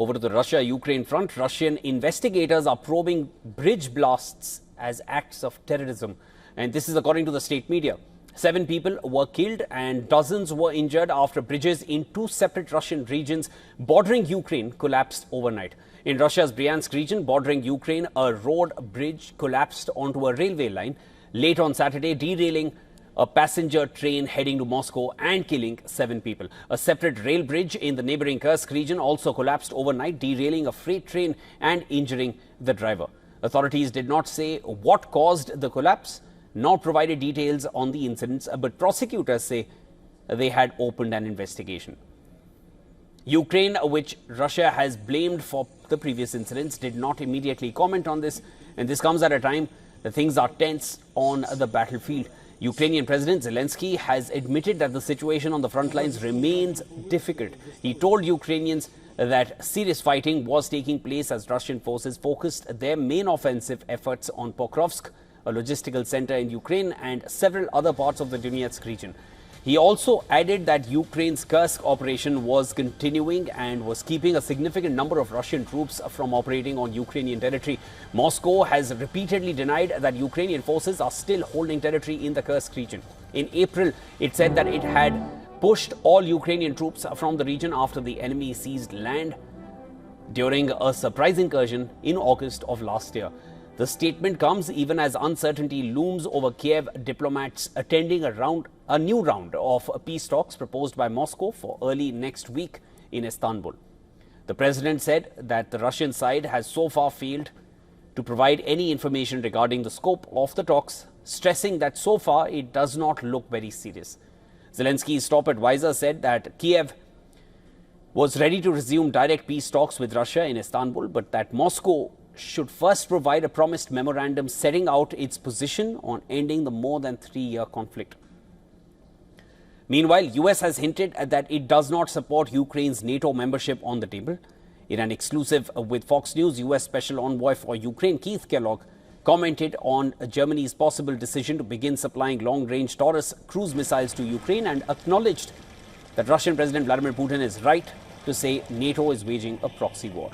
Over to the Russia-Ukraine front, Russian investigators are probing bridge blasts as acts of terrorism. And this is according to the state media. 7 people were killed and dozens were injured after bridges in 2 separate Russian regions bordering Ukraine collapsed overnight. In Russia's Bryansk region bordering Ukraine, a road bridge collapsed onto a railway line late on Saturday, derailing a passenger train heading to Moscow and killing 7 people. A separate rail bridge in the neighboring Kursk region also collapsed overnight, derailing a freight train and injuring the driver. Authorities did not say what caused the collapse, nor provided details on the incidents, but prosecutors say they had opened an investigation. Ukraine, which Russia has blamed for the previous incidents, did not immediately comment on this, and this comes at a time that things are tense on the battlefield. Ukrainian President Zelensky has admitted that the situation on the front lines remains difficult. He told Ukrainians that serious fighting was taking place as Russian forces focused their main offensive efforts on Pokrovsk, a logistical center in Ukraine, and several other parts of the Donetsk region. He also added that Ukraine's Kursk operation was continuing and was keeping a significant number of Russian troops from operating on Ukrainian territory. Moscow has repeatedly denied that Ukrainian forces are still holding territory in the Kursk region. In April, it said that it had pushed all Ukrainian troops from the region after the enemy seized land during a surprise incursion in August of last year. The statement comes even as uncertainty looms over Kiev diplomats attending a new round of peace talks proposed by Moscow for early next week in Istanbul. The president said that the Russian side has so far failed to provide any information regarding the scope of the talks, stressing that so far it does not look very serious. Zelensky's top advisor said that Kiev was ready to resume direct peace talks with Russia in Istanbul, but that Moscow should first provide a promised memorandum setting out its position on ending the more than 3-year conflict. Meanwhile, US has hinted that it does not support Ukraine's NATO membership on the table. In an exclusive with Fox News, US Special Envoy for Ukraine Keith Kellogg commented on Germany's possible decision to begin supplying long-range Taurus cruise missiles to Ukraine and acknowledged that Russian President Vladimir Putin is right to say NATO is waging a proxy war.